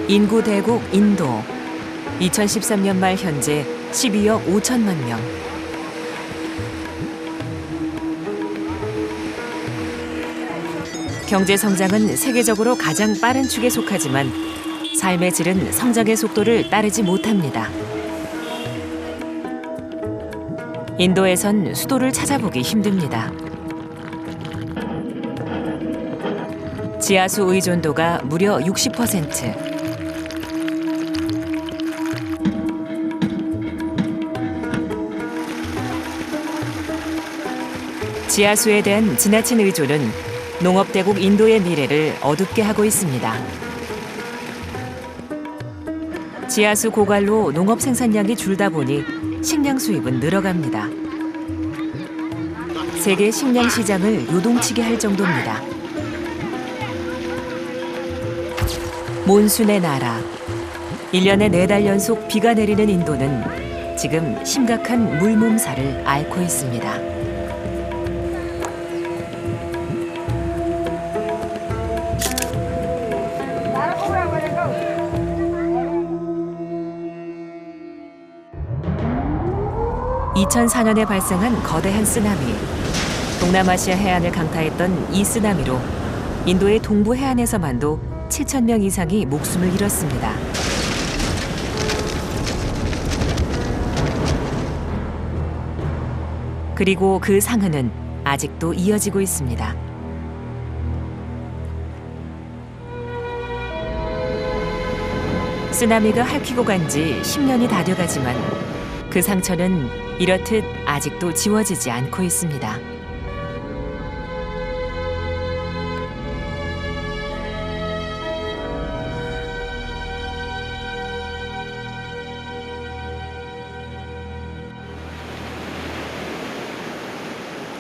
인구 대국 인도. 2013년 말 현재 12억 5천만 명. 경제 성장은 세계적으로 가장 빠른 축에 속하지만 삶의 질은 성장의 속도를 따르지 못합니다. 인도에선 수도를 찾아보기 힘듭니다. 지하수 의존도가 무려 60%. 지하수에 대한 지나친 의존은 농업대국 인도의 미래를 어둡게 하고 있습니다. 지하수 고갈로 농업 생산량이 줄다 보니 식량 수입은 늘어갑니다. 세계 식량 시장을 요동치게 할 정도입니다. 몬순의 나라. 1년에 4달 연속 비가 내리는 인도는 지금 심각한 물몸살을 앓고 있습니다. 2004년에 발생한 거대한 쓰나미. 동남아시아 해안을 강타했던 이 쓰나미로 인도의 동부 해안에서만도 7,000명 이상이 목숨을 잃었습니다. 그리고 그 상흔은 아직도 이어지고 있습니다. 쓰나미가 핥히고 간 지 10년이 다 돼가지만 그 상처는 이렇듯 아직도 지워지지 않고 있습니다.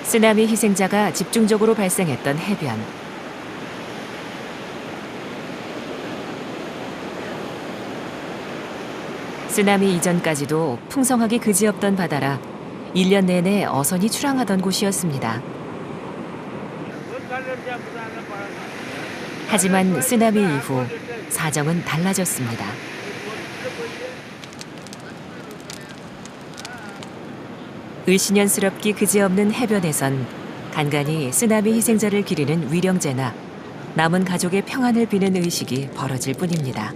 쓰나미 희생자가 집중적으로 발생했던 해변. 쓰나미 이전까지도 풍성하기 그지없던 바다라 1년 내내 어선이 출항하던 곳이었습니다. 하지만 쓰나미 이후 사정은 달라졌습니다. 을씨년스럽기 그지없는 해변에선 간간히 쓰나미 희생자를 기리는 위령제나 남은 가족의 평안을 비는 의식이 벌어질 뿐입니다.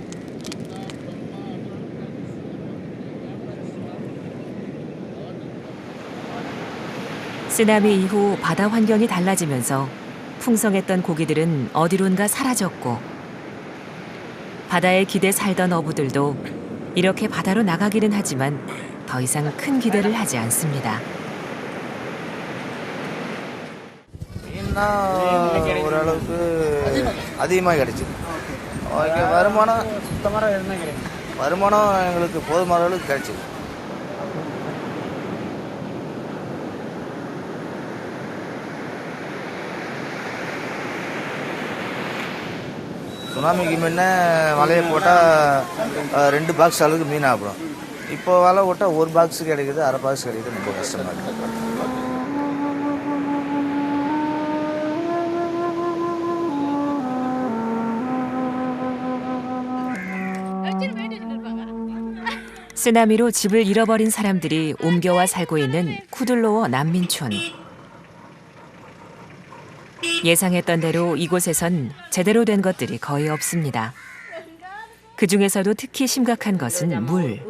쓰나미 이후 바다 환경이 달라지면서 풍성했던 고기들은 어디론가 사라졌고 바다에 기대 살던 어부들도 이렇게 바다로 나가기는 하지만 더 이상 큰 기대를 하지 않습니다. ஓரளவுக்கு அதிகமாக கிடைச்சிது. வருமானம் எங்களுக்கு போதுமான அளவுக்கு கிடைச்சிது. சுனாமிக்கு முன்ன வலையை போட்டால் 2 பாக்ஸ் அளவுக்கு மீன் ஆகணும். இப்போ வலை போட்டால் 1 பாக்ஸ் கிடைக்குது, அரை பாக்ஸ் கிடைக்குது. ரொம்ப கஷ்டமாக இருக்குது. 쓰나미로 집을 잃어버린 사람들이 옮겨와 살고 있는 쿠들로어 난민촌. 예상했던 대로 이곳에선 제대로 된 것들이 거의 없습니다. 그 중에서도 특히 심각한 것은 물.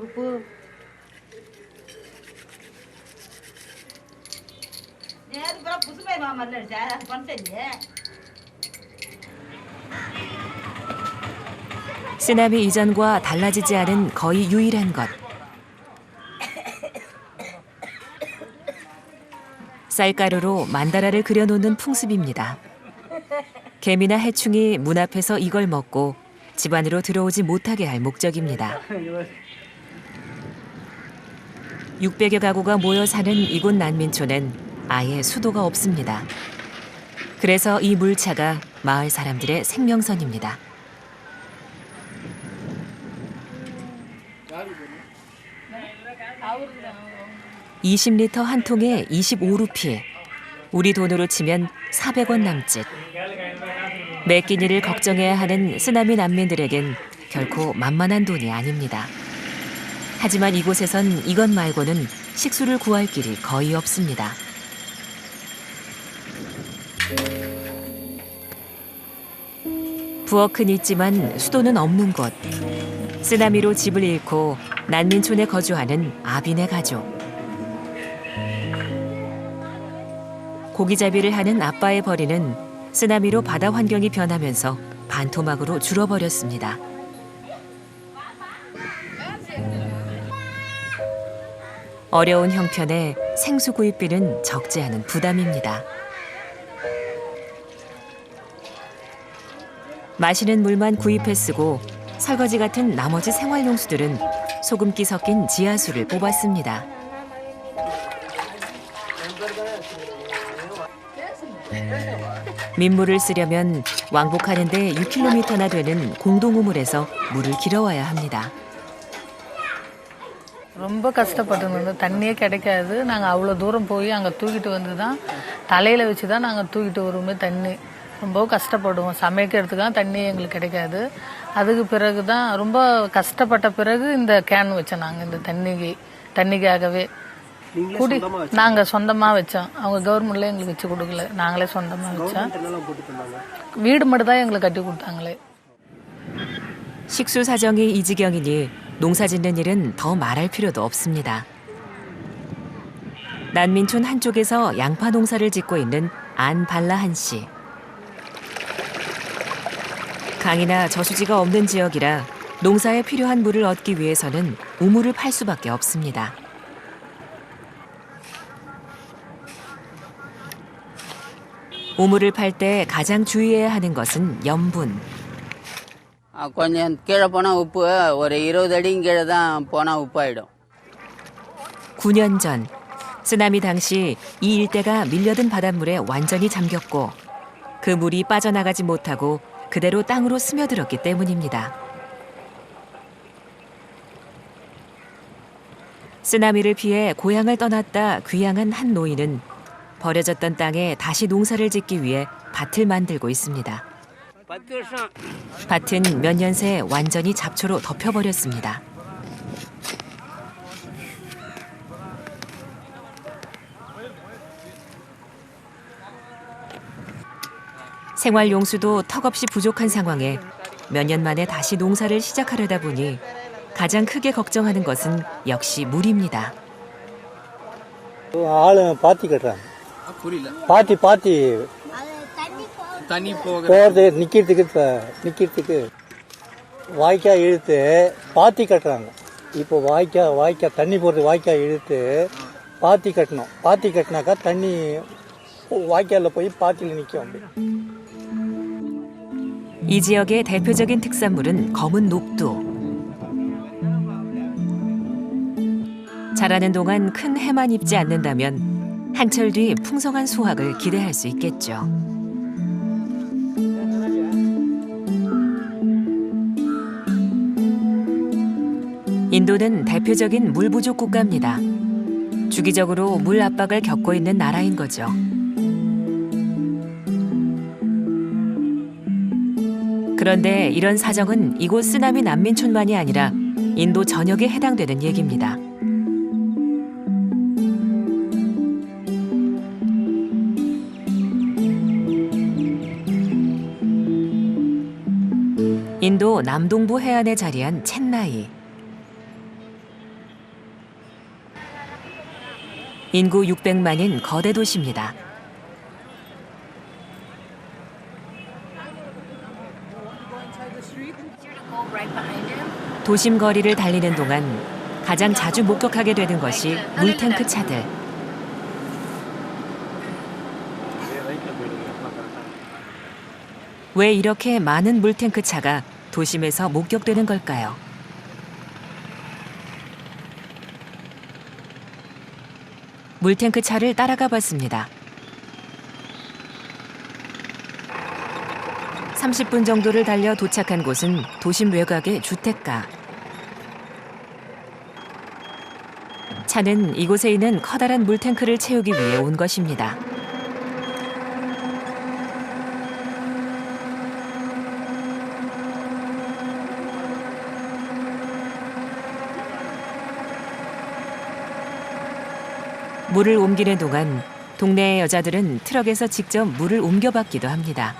쓰나미 이전과 달라지지 않은 거의 유일한 것. 쌀가루로 만다라를 그려놓는 풍습입니다. 개미나 해충이 문 앞에서 이걸 먹고 집 안으로 들어오지 못하게 할 목적입니다. 600여 가구가 모여 사는 이곳 난민촌엔 아예 수도가 없습니다. 그래서 이 물차가 마을 사람들의 생명선입니다. 20리터 한 통에 25루피. 우리 돈으로 치면 400원 남짓. 매 끼니를 걱정해야 하는 쓰나미 난민들에겐 결코 만만한 돈이 아닙니다. 하지만 이곳에선 이것 말고는 식수를 구할 길이 거의 없습니다. 부엌은 있지만 수도는 없는 곳. 쓰나미로 집을 잃고 난민촌에 거주하는 아빈의 가족. 고기잡이를 하는 아빠의 벌이는 쓰나미로 바다 환경이 변하면서 반토막으로 줄어버렸습니다. 어려운 형편에 생수 구입비는 적지 않은 부담입니다. 마시는 물만 구입해 쓰고 설거지 같은 나머지 생활용수들은 소금기 섞인 지하수를 뽑았습니다. 민물을 쓰려면 왕복하는 데 6km나 되는 공동우물에서 물을 길어와야 합니다. ரொம்ப கஷ்டப்பட்டு தண்ணியே கிடைக்காது. நாங்கள் அவ்வளோ தூரம் போய் அங்கே தூக்கிட்டு வந்து தான் தலையில் வச்சு தான் நாங்கள் தூக்கிட்டு வருவோமே தண்ணி. ரொம்ப கஷ்டப்படுவோம். சமைக்கிறதுக்காக தண்ணி எங்களுக்கு கிடைக்காது. அதுக்கு பிறகு தான் ரொம்ப கஷ்டப்பட்ட பிறகு இந்த கேன் வச்சோம் நாங்கள் இந்த தண்ணிக்காகவே. குடி நாங்கள் சொந்தமாக வச்சோம். அவங்க கவர்மெண்ட்ல எங்களுக்கு வச்சு கொடுக்கல. நாங்களே சொந்தமாக வச்சோம். வீடு மட்டும் தான் எங்களுக்கு கட்டி கொடுத்தாங்களே. 식수 사정이 이 지경이니 농사 짓는 일은 더 말할 필요도 없습니다. 난민촌 한쪽에서 양파 농사를 짓고 있는 안 발라한 씨. 강이나 저수지가 없는 지역이라 농사에 필요한 물을 얻기 위해서는 우물을 팔 수밖에 없습니다. 우물을 팔 때 가장 주의해야 하는 것은 염분. கொஞ்சம் கீழே போனால் உப்பு ஒரு 20 அடியும் கீழே தான் போனால் உப்பாயிடும். 9년 전 쓰나미 당시 이 일대가 밀려든 바닷물에 완전히 잠겼고 그 물이 빠져나가지 못하고 그대로 땅으로 스며들었기 때문입니다. 쓰나미를 피해 고향을 떠났다 귀향한 한 노인은 버려졌던 땅에 다시 농사를 짓기 위해 밭을 만들고 있습니다. 밭은 몇 년 새 완전히 잡초로 덮여버렸습니다. 생활용수도 턱없이 부족한 상황에 몇 년 만에 다시 농사를 시작하려다 보니 가장 크게 걱정하는 것은 역시 물입니다. ஆளு பாத்தி கட்டுறாங்க. பாத்தி போகிறது நிற்கிறதுக்கு வாய்க்கால் இழுத்து பாத்தி கட்டுறாங்க. இப்போ வாய்க்கால் தண்ணி போகிறது வாய்க்கால் இழுத்து பாத்தி கட்டணும். பாத்தி கட்டினாக்கா தண்ணி வாய்க்காலில் போய் பாத்தியில் நிற்கும். அப்படி 이 지역의 대표적인 특산물은 검은 녹두. 자라는 동안 큰 해만 입지 않는다면 한철 뒤 풍성한 수확을 기대할 수 있겠죠. 인도는 대표적인 물 부족 국가입니다. 주기적으로 물 압박을 겪고 있는 나라인 거죠. 그런데 이런 사정은 이곳 쓰나미 난민촌만이 아니라 인도 전역에 해당되는 얘기입니다. 인도 남동부 해안에 자리한 첸나이. 인구 600만인 거대 도시입니다. 도심 거리를 달리는 동안 가장 자주 목격하게 되는 것이 물탱크 차들. 왜 이렇게 많은 물탱크 차가 도심에서 목격되는 걸까요? 물탱크 차를 따라가 봤습니다. 30분 정도를 달려 도착한 곳은 도심 외곽의 주택가. 차는 이곳에 있는 커다란 물탱크를 채우기 위해 온 것입니다. 물을 옮기는 동안 동네의 여자들은 트럭에서 직접 물을 옮겨받기도 합니다.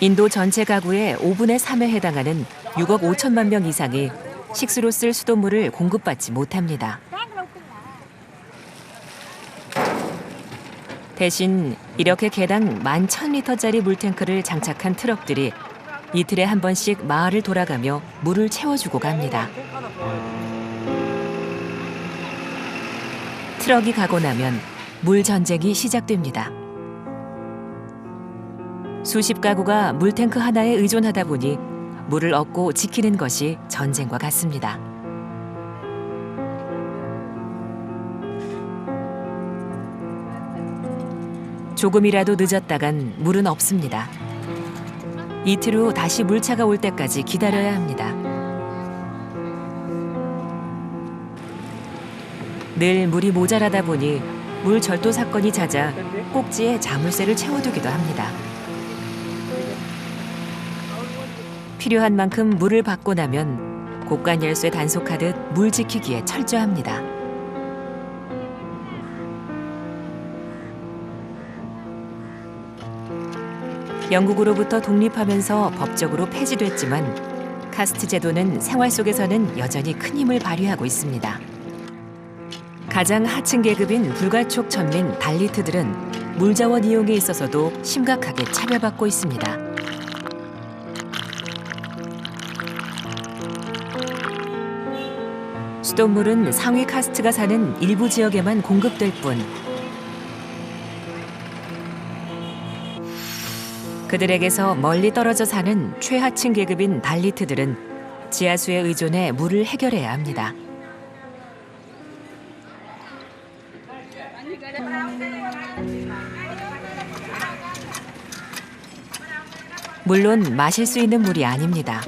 인도 전체 가구의 5분의 3에 해당하는 6억 5천만 명 이상이 식수로 쓸 수돗물을 공급받지 못합니다. 대신 이렇게 개당 11,000리터짜리 물탱크를 장착한 트럭들이 이틀에 한 번씩 마을을 돌아가며 물을 채워주고 갑니다. 트럭이 가고 나면 물 전쟁이 시작됩니다. 수십 가구가 물탱크 하나에 의존하다 보니 물을 얻고 지키는 것이 전쟁과 같습니다. 조금이라도 늦었다간 물은 없습니다. 이틀 후 다시 물차가 올 때까지 기다려야 합니다. 늘 물이 모자라다 보니 물 절도 사건이 잦아 꼭지에 자물쇠를 채워두기도 합니다. 필요한 만큼 물을 받고 나면 곳간 열쇠 단속하듯 물 지키기에 철저합니다. 영국으로부터 독립하면서 법적으로 폐지됐지만 카스트 제도는 생활 속에서는 여전히 큰 힘을 발휘하고 있습니다. 가장 하층 계급인 불가촉 천민 달리트들은 물자원 이용에 있어서도 심각하게 차별받고 있습니다. 수돗물은 상위 카스트가 사는 일부 지역에만 공급될 뿐 그들에게서 멀리 떨어져 사는 최하층 계급인 달리트들은 지하수에 의존해 물을 해결해야 합니다. 물론 마실 수 있는 물이 아닙니다.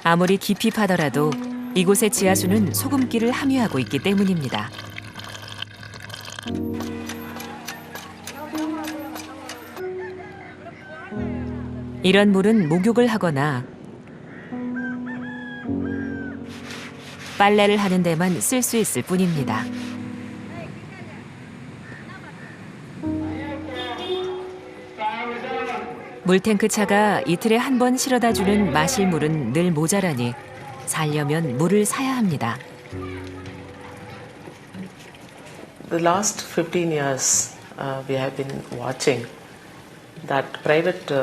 아무리 깊이 파더라도 이곳의 지하수는 소금기를 함유하고 있기 때문입니다. 이런 물은 목욕을 하거나 빨래를 하는 데만 쓸 수 있을 뿐입니다. 물탱크 차가 이틀에 한 번 실어다 주는 마실 물은 늘 모자라니 살려면 물을 사야 합니다. The last 15 years, we have been watching that private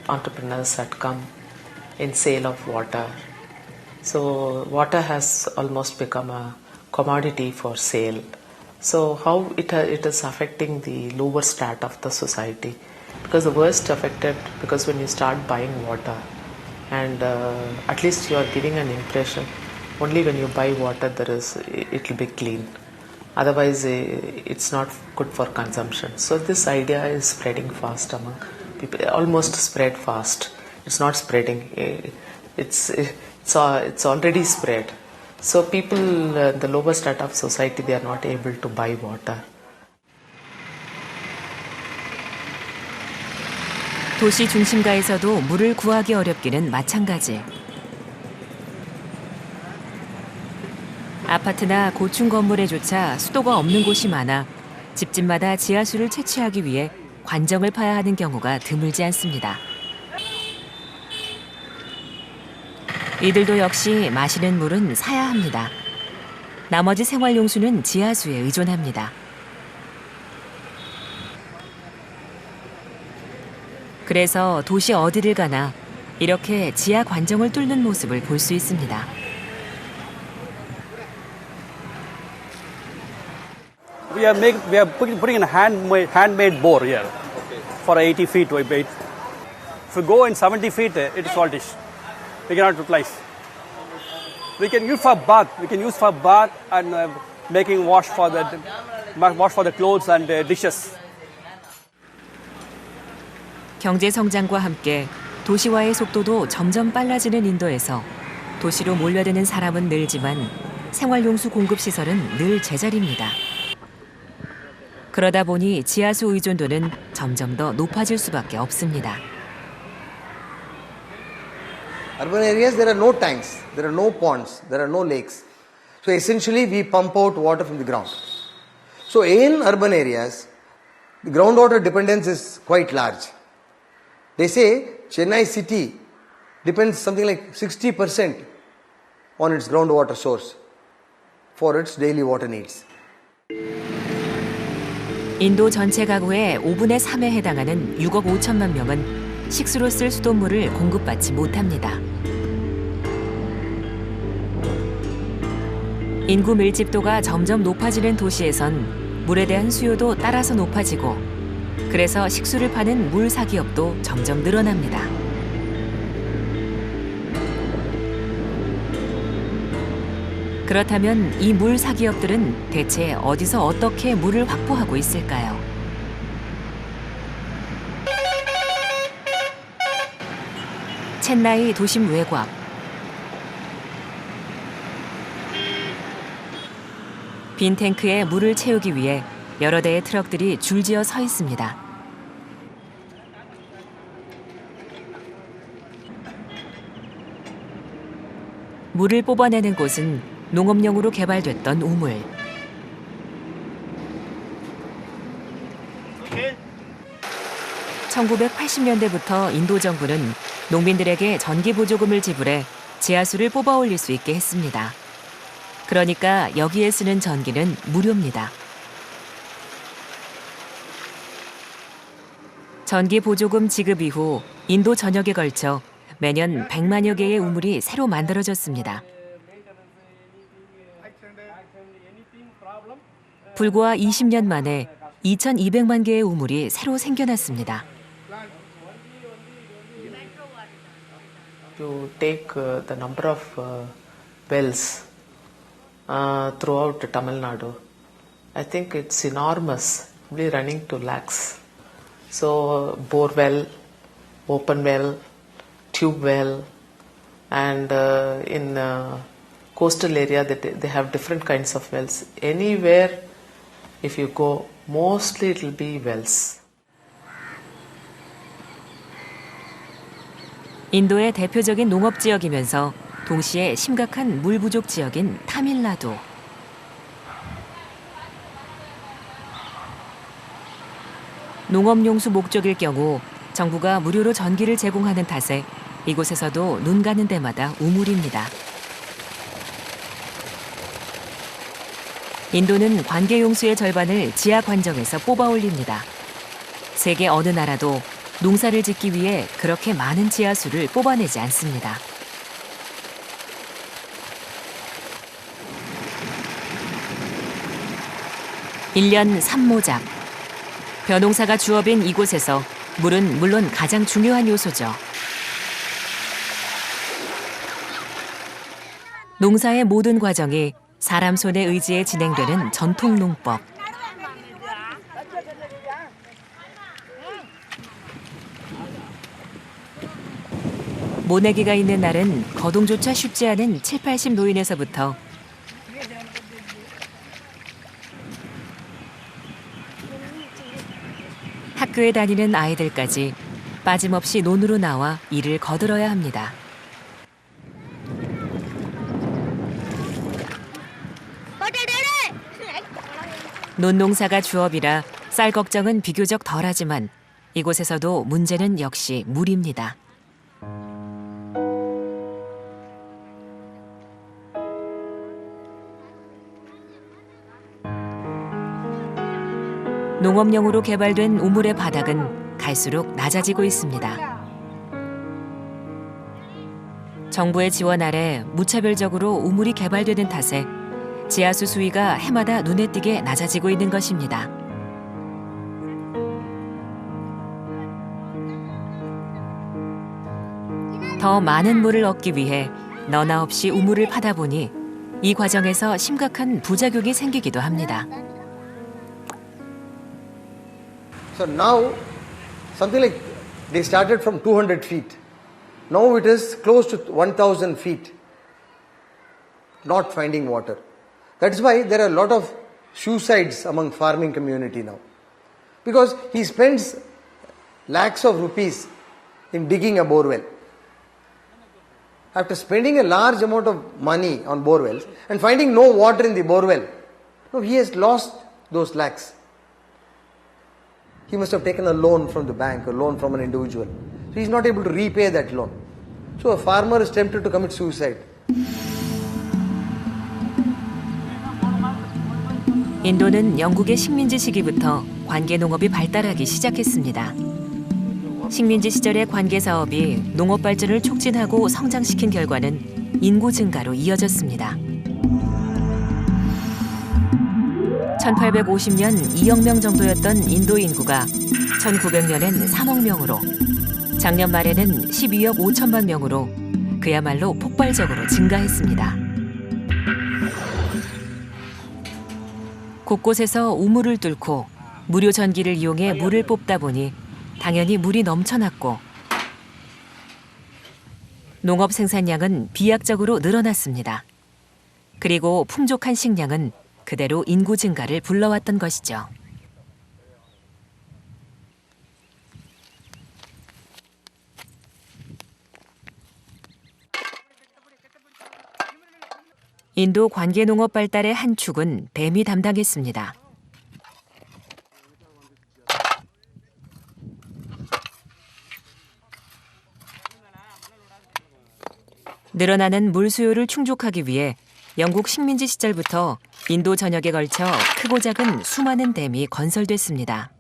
entrepreneurs had come in sale of water. So water has almost become a commodity for sale. So how it is affecting the lower strata of the society? Because the worst affected, because when you start buying water, and at least you are giving an impression, only when you buy water it will be clean. Otherwise, it's not good for consumption. So this idea is spreading fast among people, almost spread fast. It's not spreading. It's already spread. So people, the lower strata of society, they are not able to buy water. 도시 중심가에서도 물을 구하기 어렵기는 마찬가지. 아파트나 고층 건물에조차 수도가 없는 곳이 많아 집집마다 지하수를 채취하기 위해 관정을 파야 하는 경우가 드물지 않습니다. 이들도 역시 마시는 물은 사야 합니다. 나머지 생활용수는 지하수에 의존합니다. 그래서 도시 어디를 가나 이렇게 지하 관정을 뚫는 모습을 볼 수 있습니다. We are putting a handmade bore here for 80 feet. If you go in 70 feet, it is saltish. We cannot utilize. We can use for bath. We can use for bath and making wash for the clothes and dishes. 경제 성장과 함께 도시화의 속도도 점점 빨라지는 인도에서 도시로 몰려드는 사람은 늘지만 생활용수 공급 시설은 늘 제자리입니다. 그러다 보니 지하수 의존도는 점점 더 높아질 수밖에 없습니다. Urban areas, there are no tanks, there are no ponds, there are no lakes. So essentially, we pump out water from the ground. So in urban areas, the groundwater dependence is quite large. They say Chennai city depends something like 60% on its groundwater source for its daily water needs. 인도 전체 가구의 5분의 3에 해당하는 6억 5천만 명은 식수로 쓸 수돗물을 공급받지 못합니다. 인구 밀집도가 점점 높아지는 도시에선 물에 대한 수요도 따라서 높아지고 그래서 식수를 파는 물 사기업도 점점 늘어납니다. 그렇다면 이 물 사기업들은 대체 어디서 어떻게 물을 확보하고 있을까요? 첸나이 도심 외곽. 빈 탱크에 물을 채우기 위해 여러 대의 트럭들이 줄지어 서 있습니다. 물을 뽑아내는 곳은 농업용으로 개발됐던 우물. (1980년대부터) 인도 정부는 농민들에게 전기 보조금을 지불해 지하수를 뽑아 올릴 수 있게 했습니다. 그러니까 여기에 쓰는 전기는 무료입니다. 전기 보조금 지급 이후 인도 전역에 걸쳐 매년 100만여 개의 우물이 새로 만들어졌습니다. 불과 20년 만에 2,200만 개의 우물이 새로 생겨났습니다. You take the number of wells throughout Tamil Nadu. I think it's enormous, probably running to lakhs. So bore well, open well, tube well, and in coastal area they have different kinds of wells. Anywhere if you go, mostly it will be wells. 인도의 대표적인 농업 지역이면서 동시에 심각한 물 부족 지역인 타밀나두. 농업용수 목적일 경우 정부가 무료로 전기를 제공하는 탓에 이곳에서도 눈 가는 데마다 우물입니다. 인도는 관계용수의 절반을 지하 관정에서 뽑아 올립니다. 세계 어느 나라도 농사를 짓기 위해 그렇게 많은 지하수를 뽑아내지 않습니다. (1년 3모작) 벼농사가 주업인 이곳에서 물은 물론 가장 중요한 요소죠. 농사의 모든 과정이 사람 손에 의지해 진행되는 전통 농법. 모내기가 있는 날은 거동조차 쉽지 않은 7, 80 노인에서부터 학교에 다니는 아이들까지 빠짐없이 논으로 나와 일을 거들어야 합니다. 논농사가 주업이라 쌀 걱정은 비교적 덜하지만 이곳에서도 문제는 역시 물입니다. 농업용으로 개발된 우물의 바닥은 갈수록 낮아지고 있습니다. 정부의 지원 아래 무차별적으로 우물이 개발되는 탓에 지하수 수위가 해마다 눈에 띄게 낮아지고 있는 것입니다. 더 많은 물을 얻기 위해 너나 없이 우물을 파다 보니 이 과정에서 심각한 부작용이 생기기도 합니다. So now, something like they started from 200 feet. Now it is close to 1,000 feet. Not finding water. That's why there are a lot of suicides among farming community now. because he spends lakhs of rupees in digging a borewell. After spending a large amount of money on borewells and finding no water in the borewell, no, he has lost those lakhs. He must have taken a loan from the bank, a loan from an individual. So he is not able to repay that loan. So a farmer is tempted to commit suicide. 인도는 영국의 식민지 시기부터 관계 농업이 발달하기 시작했습니다. 식민지 시절의 관계 사업이 농업 발전을 촉진하고 성장시킨 결과는 인구 증가로 이어졌습니다. 1850년 2억 명 정도였던 인도 인구가 1900년엔 3억 명으로, 작년 말에는 12억 5천만 명으로 그야말로 폭발적으로 증가했습니다. 곳곳에서 우물을 뚫고 무료 전기를 이용해 물을 뽑다 보니 당연히 물이 넘쳐났고 농업 생산량은 비약적으로 늘어났습니다. 그리고 풍족한 식량은 그대로 인구 증가를 불러왔던 것이죠. 인도 관계 농업 발달의 한 축은 댐이 담당했습니다. 늘어나는 물 수요를 충족하기 위해 영국 식민지 시절부터 인도 전역에 걸쳐 크고 작은 수많은 댐이 건설됐습니다.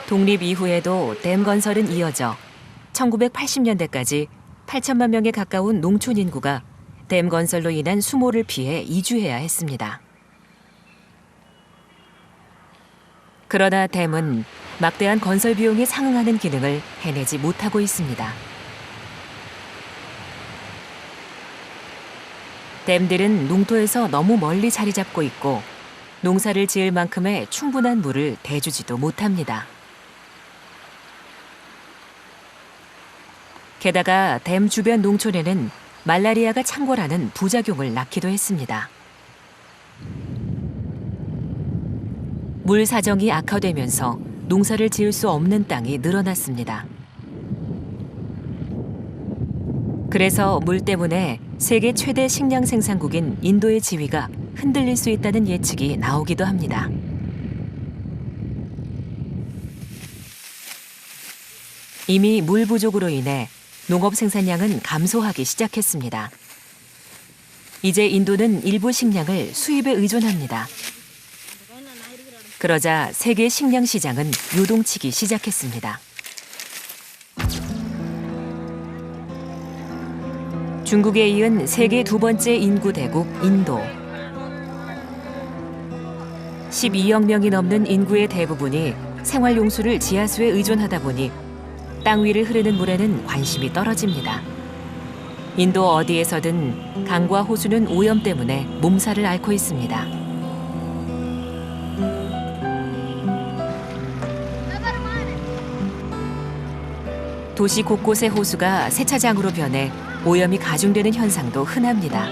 독립 이후에도 댐 건설은 이어져 1980년대까지 8천만 명에 가까운 농촌 인구가 댐 건설로 인한 수모를 피해 이주해야 했습니다. 그러나 댐은 막대한 건설 비용에 상응하는 기능을 해내지 못하고 있습니다. 댐들은 농토에서 너무 멀리 자리 잡고 있고 농사를 지을 만큼의 충분한 물을 대주지도 못합니다. 게다가 댐 주변 농촌에는 말라리아가 창궐하는 부작용을 낳기도 했습니다. 물 사정이 악화되면서 농사를 지을 수 없는 땅이 늘어났습니다. 그래서 물 때문에 세계 최대 식량 생산국인 인도의 지위가 흔들릴 수 있다는 예측이 나오기도 합니다. 이미 물 부족으로 인해 농업 생산량은 감소하기 시작했습니다. 이제 인도는 일부 식량을 수입에 의존합니다. 그러자 세계 식량 시장은 요동치기 시작했습니다. 중국에 이은 세계 두 번째 인구 대국 인도. 12억 명이 넘는 인구의 대부분이 생활용수를 지하수에 의존하다 보니 땅 위를 흐르는 물에는 관심이 떨어집니다. 인도 어디에서든 강과 호수는 오염 때문에 몸살을 앓고 있습니다. 도시 곳곳의 호수가 세차장으로 변해 오염이 가중되는 현상도 흔합니다.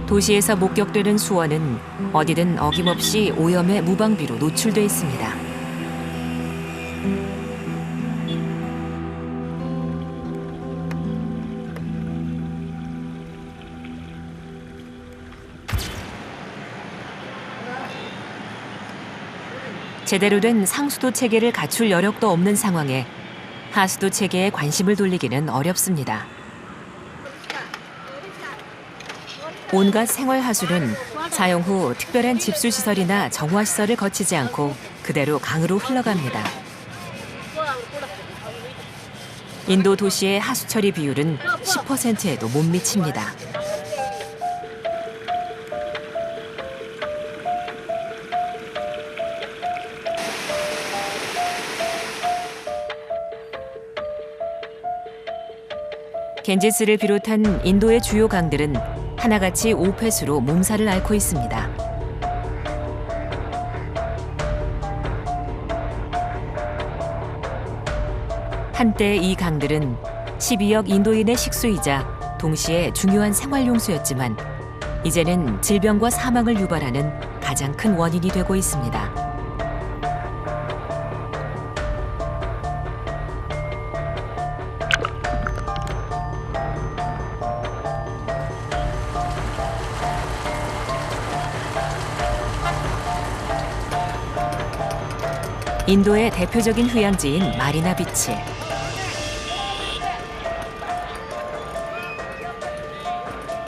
도시에서 목격되는 수원은 어디든 어김없이 오염의 무방비로 노출돼 있습니다. 제대로 된 상수도 체계를 갖출 여력도 없는 상황에 하수도 체계에 관심을 돌리기는 어렵습니다. 온갖 생활하수는 사용 후 특별한 집수시설이나 정화시설을 거치지 않고 그대로 강으로 흘러갑니다. 인도 도시의 하수 처리 비율은 10%에도 못 미칩니다. 겐지스를 비롯한 인도의 주요 강들은 하나같이 오폐수로 몸살을 앓고 있습니다. 한때 이 강들은 12억 인도인의 식수이자 동시에 중요한 생활용수였지만 이제는 질병과 사망을 유발하는 가장 큰 원인이 되고 있습니다. 인도의 대표적인 휴양지인 마리나 비치.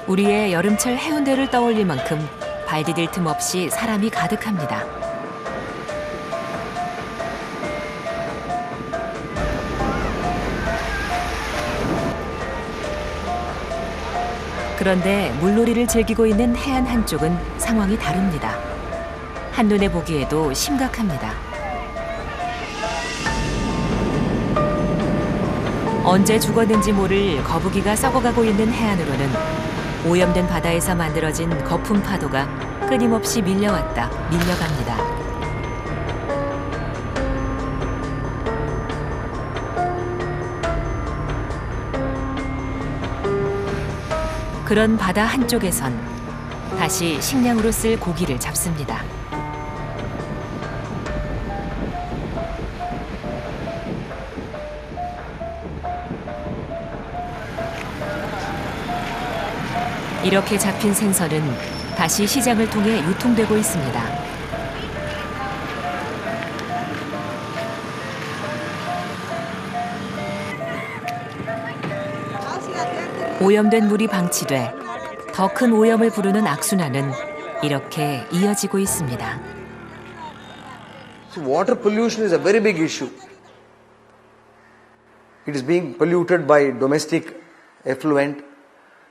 우리의 여름철 해운대를 떠올릴 만큼 발 디딜 틈 없이 사람이 가득합니다. 그런데 물놀이를 즐기고 있는 해안 한쪽은 상황이 다릅니다. 한눈에 보기에도 심각합니다. 언제 죽었는지 모를 거북이가 썩어가고 있는 해안으로는 오염된 바다에서 만들어진 거품 파도가 끊임없이 밀려왔다 밀려갑니다. 그런 바다 한쪽에선 다시 식량으로 쓸 고기를 잡습니다. 이렇게 잡힌 생선은 다시 시장을 통해 유통되고 있습니다. 오염된 물이 방치돼 더 큰 오염을 부르는 악순환은 이렇게 이어지고 있습니다. So water pollution is a very big issue. It is being polluted by domestic effluent.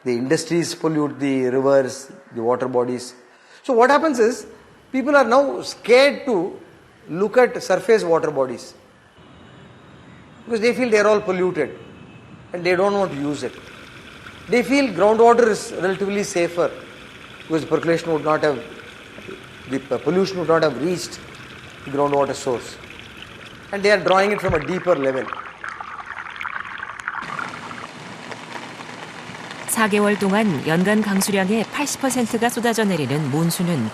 The industries pollute the rivers, the water bodies. So what happens is, people are now scared to look at surface water bodies because they feel they are all polluted and they don't want to use it. They feel groundwater is relatively safer because the pollution would not have reached the groundwater source, and they are drawing it from a deeper level. 4개월 동안 연간 강수량의 80%가 쏟아져 내리는 몬순은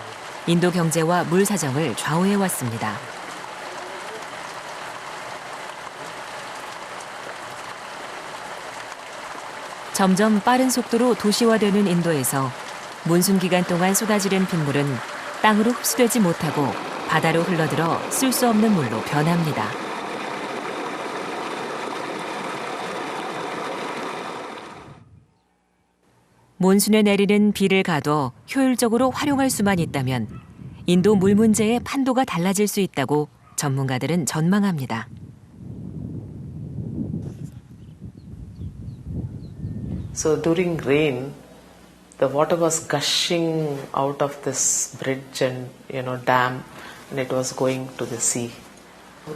인도 경제와 물 사정을 좌우해 왔습니다. 점점 빠른 속도로 도시화되는 인도에서 몬순 기간 동안 쏟아지는 빗물은 땅으로 흡수되지 못하고 바다로 흘러들어 쓸 수 없는 물로 변합니다. 몬순에 내리는 비를 가둬 효율적으로 활용할 수만 있다면 인도 물 문제의 판도가 달라질 수 있다고 전문가들은 전망합니다. So during rain, the water was gushing out of this bridge and dam, and it was going to the sea.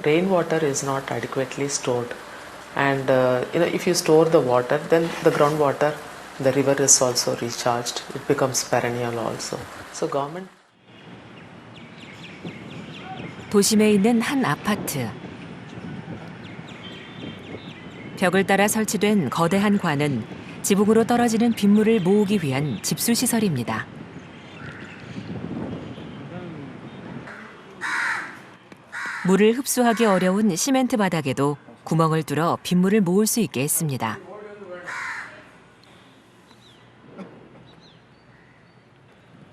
Rainwater is not adequately stored, and if you store the water, then the groundwater, the river is also recharged. It becomes perennial also. So government. 도심에 있는 한 아파트. 벽을 따라 설치된 거대한 관은 지붕으로 떨어지는 빗물을 모으기 위한 집수시설입니다. 물을 흡수하기 어려운 시멘트 바닥에도 구멍을 뚫어 빗물을 모을 수 있게 했습니다.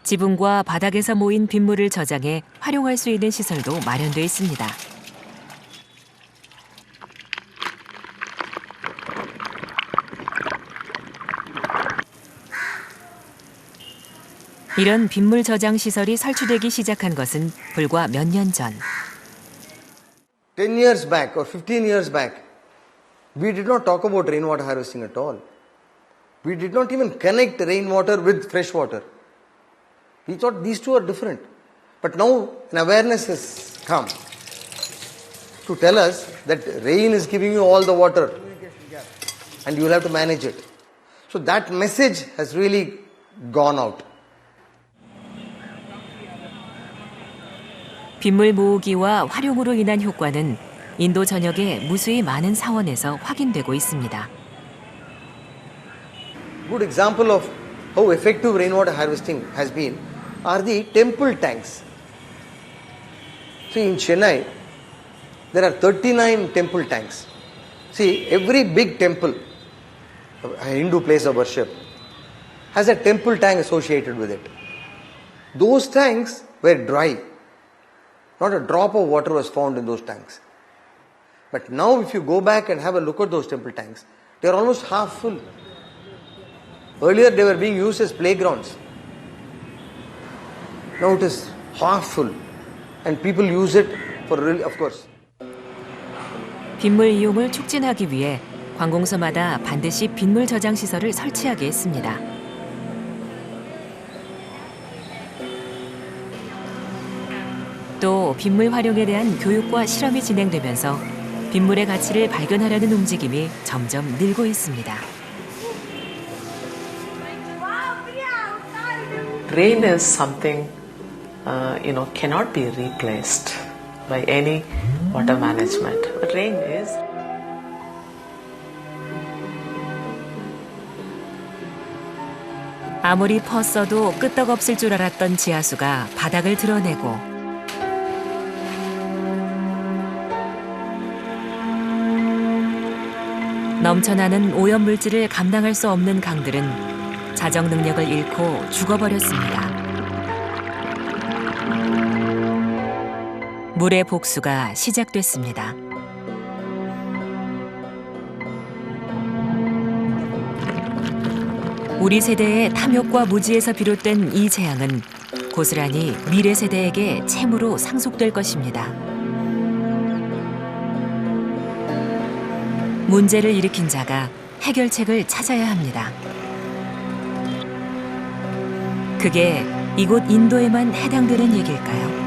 지붕과 바닥에서 모인 빗물을 저장해 활용할 수 있는 시설도 마련돼 있습니다. 이런 빗물 저장 시설이 설치되기 시작한 것은 불과 몇 년 전. 10 years back or 15 years back, we did not talk about rainwater harvesting at all. We did not even connect rainwater with fresh water. We thought these two are different. But now an awareness has come to tell us that rain is giving you all the water and you will have to manage it. So that message has really gone out. 빗물 모으기와 활용으로 인한 효과는 인도 전역의 무수히 많은 사원에서 확인되고 있습니다. Good example of how effective rainwater harvesting has been are the temple tanks. See, in Chennai, there are 39 temple tanks. See, every big temple, a Hindu place of worship, has a temple tank associated with it. Those tanks were dry. Not a drop of water was found in those tanks. But now if you go back and have a look at those temple tanks, they are almost half full. Earlier they were being used as playgrounds. Now it is half full. And people use it for really, of course. 빗물 이용을 촉진하기 위해 관공서마다 반드시 빗물 저장 시설을 설치하게 했습니다. 또 빗물 활용에 대한 교육과 실험이 진행되면서 빗물의 가치를 발견하려는 움직임이 점점 늘고 있습니다. Rain is something cannot be replaced by any water management. But rain is 아무리 퍼써도 끄떡없을 줄 알았던 지하수가 바닥을 드러내고 넘쳐나는 오염물질을 감당할 수 없는 강들은 자정 능력을 잃고 죽어버렸습니다. 물의 복수가 시작됐습니다. 우리 세대의 탐욕과 무지에서 비롯된 이 재앙은 고스란히 미래 세대에게 채무로 상속될 것입니다. 문제를 일으킨 자가 해결책을 찾아야 합니다. 그게 이곳 인도에만 해당되는 얘기일까요?